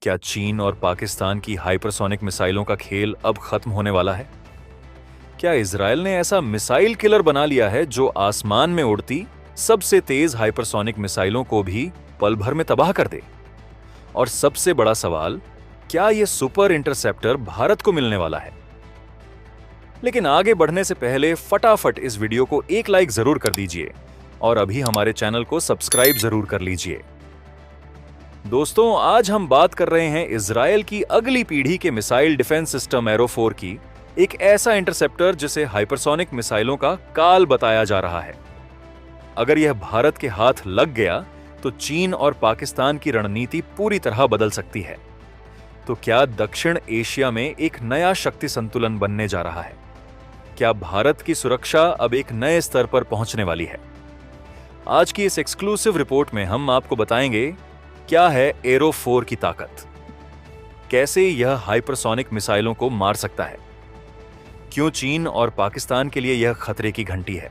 क्या चीन और पाकिस्तान की हाइपरसोनिक मिसाइलों का खेल अब खत्म होने वाला है? क्या इजरायल ने ऐसा मिसाइल किलर बना लिया है जो आसमान में उड़ती सबसे तेज हाइपरसोनिक मिसाइलों को भी पल भर में तबाह कर दे? और सबसे बड़ा सवाल, क्या यह सुपर इंटरसेप्टर भारत को मिलने वाला है? लेकिन आगे बढ़ने से पहले फटाफट इस वीडियो को एक लाइक जरूर कर दीजिए और अभी हमारे चैनल को सब्सक्राइब जरूर कर लीजिए। दोस्तों, आज हम बात कर रहे हैं इजरायल की अगली पीढ़ी के मिसाइल डिफेंस सिस्टम एरो 4 की, एक ऐसा इंटरसेप्टर जिसे हाइपरसोनिक मिसाइलों का काल बताया जा रहा है। अगर यह भारत के हाथ लग गया तो चीन और पाकिस्तान की रणनीति पूरी तरह बदल सकती है। तो क्या दक्षिण एशिया में एक नया शक्ति संतुलन बनने जा रहा है? क्या भारत की सुरक्षा अब एक नए स्तर पर पहुंचने वाली है? आज की इस एक्सक्लूसिव रिपोर्ट में हम आपको बताएंगे क्या है एरो 4 की ताकत, कैसे यह हाइपरसोनिक मिसाइलों को मार सकता है, क्यों चीन और पाकिस्तान के लिए यह खतरे की घंटी है,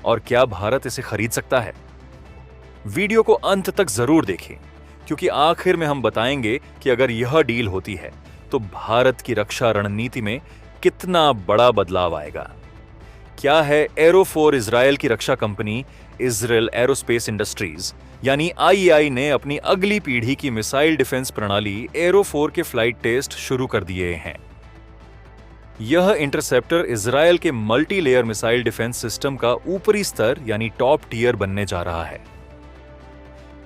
और क्या भारत इसे खरीद सकता है। वीडियो को अंत तक जरूर देखें, क्योंकि आखिर में हम बताएंगे कि अगर यह डील होती है तो भारत की रक्षा रणनीति में कितना बड़ा बदलाव आएगा। क्या है एरो 4? इजरायल की रक्षा कंपनी इजरायल एरोस्पेस इंडस्ट्रीज यानी IEI ने अपनी अगली पीढ़ी की मिसाइल डिफेंस प्रणाली एरो 4 के फ्लाइट टेस्ट शुरू कर दिए हैं। यह इंटरसेप्टर इजरायल के multi layer missile defence system का ऊपरी स्तर यानी टॉप टियर बनने जा रहा है।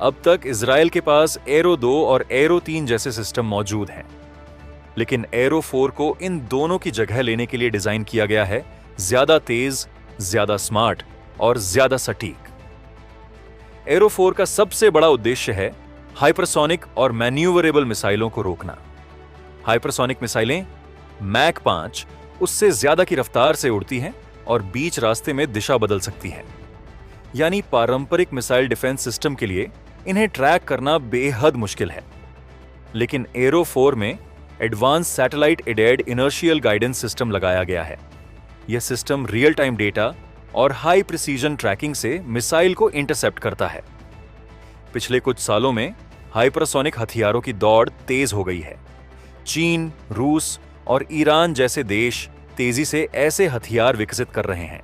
अब तक इजरायल के पास एरो 2 और एरो 3 जैसे सिस्टम मौजूद हैं, लेकिन एरो 4 को इन दोनों की जगह लेने के लिए डिजाइन किया गया है, ज्यादा तेज, ज्यादा स्मार्ट और ज्यादा सटीक। एरो 4 का सबसे बड़ा उद्देश्य है हाइपरसोनिक और मैन्यूवरेबल मिसाइलों को रोकना। हाइपरसोनिक मिसाइलें मैक 5 उससे ज्यादा की रफ्तार से उड़ती हैं और बीच रास्ते में दिशा बदल सकती हैं। यानी पारंपरिक मिसाइल डिफेंस सिस्टम के लिए इन्हें ट्रैक करना बेहद मुश्किल है। लेकिन एरो 4 में advance satellite aided inertial guidance system लगाया गया है। यह सिस्टम रियल टाइम डेटा और हाई प्रिसीजन ट्रैकिंग से मिसाइल को इंटरसेप्ट करता है। पिछले कुछ सालों में हाइपरसोनिक हथियारों की दौड़ तेज हो गई है। चीन, रूस और ईरान जैसे देश तेजी से ऐसे हथियार विकसित कर रहे हैं।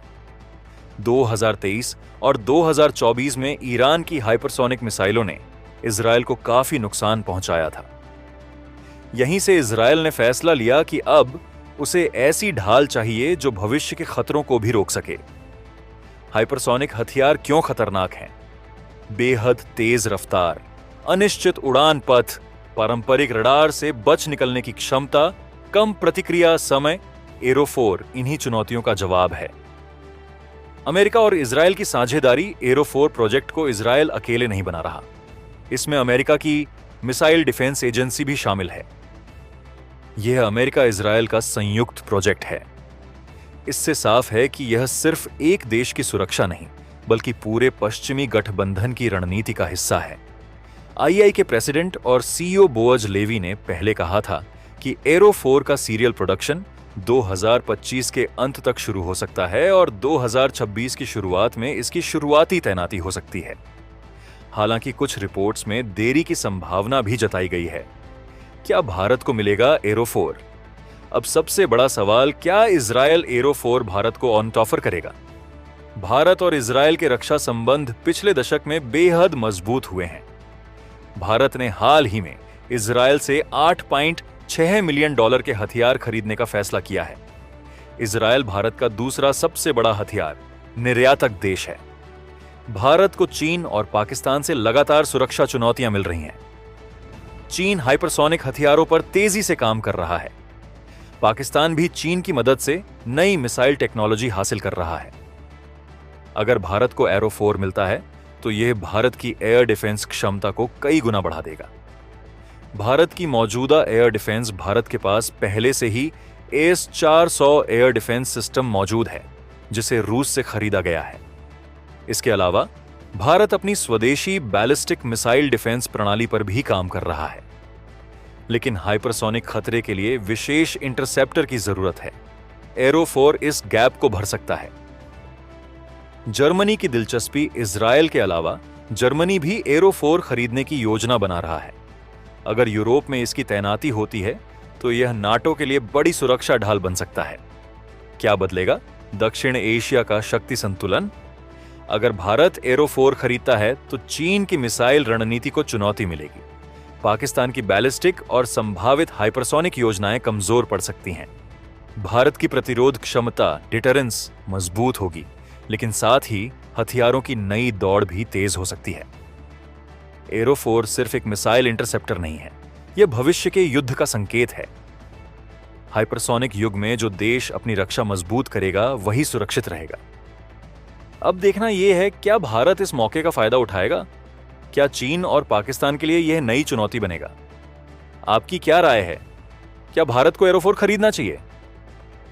2023 और 2024 में ईरान की हाइपरसोनिक मिसाइलों ने इजरायल को काफी नुकसान पहुंचाया था। यहीं से इजरायल ने फैसला लिया कि अब उसे ऐसी ढाल चाहिए जो भविष्य के खतरों को भी रोक सके। हाइपरसोनिक हथियार क्यों खतरनाक हैं? बेहद तेज रफ्तार, अनिश्चित उड़ान पथ, पारंपरिक रडार से बच निकलने की क्षमता, कम प्रतिक्रिया समय, एरो 4 इन्हीं चुनौतियों का जवाब है। अमेरिका और इजरायल की साझेदारी एरो 4 प्रोजेक्ट को इजरायल अकेले नहीं बना रहा। इसमें अमेरिका की मिसाइल डिफेंस एजेंसी भी शामिल है। यह अमेरिका इजरायल का संयुक्त प्रोजेक्ट है। इससे साफ है कि यह सिर्फ एक देश की सुरक्षा नहीं, बल्कि पूरे पश्चिमी गठबंधन की रणनीति का हिस्सा है। IEI के प्रेसिडेंट और CEO बोअज लेवी ने पहले कहा था कि एरो 4 का सीरियल प्रोडक्शन 2025 के अंत तक शुरू हो सकता है और 2026 की शुरुआत में इसकी शुरुआती तैनाती हो सकती है। हालांकि कुछ रिपोर्ट्स में देरी की संभावना भी जताई गई है। क्या भारत को मिलेगा एरो 4? अब सबसे बड़ा सवाल, क्या इजरायल एरो 4 भारत को ऑन ऑफर करेगा? भारत और इजरायल के रक्षा संबंध पिछले दशक में बेहद मजबूत हुए हैं। भारत ने हाल ही में इजरायल से $8.6 मिलियन के हथियार खरीदने का फैसला किया है। इजरायल भारत का दूसरा सबसे बड़ा हथियार निर्यातक देश है। भारत को चीन और पाकिस्तान से लगातार सुरक्षा चुनौतियां मिल रही हैं। चीन हाइपरसोनिक हथियारों पर तेजी से काम कर रहा है। पाकिस्तान भी चीन की मदद से नई मिसाइल टेक्नोलॉजी हासिल कर रहा है। अगर भारत को एरो 4 मिलता है तो यह भारत की एयर डिफेंस क्षमता को कई गुना बढ़ा देगा। भारत की मौजूदा एयर डिफेंस, भारत के पास पहले से ही AS-400 एयर डिफेंस सिस्टम मौजूद है, जिसे रूस से खरीदा गया है। इसके अलावा भारत अपनी स्वदेशी बैलिस्टिक मिसाइल डिफेंस प्रणाली पर भी काम कर रहा है। लेकिन हाइपरसोनिक खतरे के लिए विशेष इंटरसेप्टर की जरूरत है। एरो 4 इस गैप को भर सकता है। जर्मनी की दिलचस्पी इजरायल के अलावा जर्मनी भी एरो 4 खरीदने की योजना बना रहा है। अगर यूरोप में इसकी तैनाती होती है तो यह नाटो के लिए बड़ी सुरक्षा ढाल बन सकता है। क्या बदलेगा? दक्षिण एशिया का शक्ति संतुलन। अगर भारत एरो 4 खरीदता है तो चीन की मिसाइल रणनीति को चुनौती मिलेगी। पाकिस्तान की बैलिस्टिक और संभावित हाइपरसोनिक योजनाएं कमजोर पड़ सकती हैं। भारत की प्रतिरोध क्षमता डिटरेंस मजबूत होगी, लेकिन साथ ही हथियारों की नई दौड़ भी तेज हो सकती है। एरो 4 सिर्फ एक मिसाइल इंटरसेप्टर नहीं है, यह भविष्य के युद्ध का संकेत है। हाइपरसोनिक युग में जो देश अपनी रक्षा मजबूत करेगा वही सुरक्षित रहेगा। अब देखना यह है, क्या भारत इस मौके का फायदा उठाएगा? क्या चीन और पाकिस्तान के लिए यह नई चुनौती बनेगा? आपकी क्या राय है? क्या भारत को एरो 4 खरीदना चाहिए?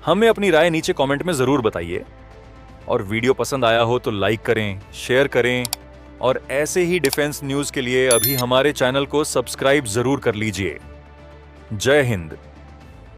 हमें अपनी राय नीचे कमेंट में जरूर बताइए। और वीडियो पसंद आया हो तो लाइक करें, शेयर करें और ऐसे ही डिफेंस न्यूज के लिए अभी हमारे चैनल को सब्सक्राइब जरूर कर लीजिए। जय हिंद।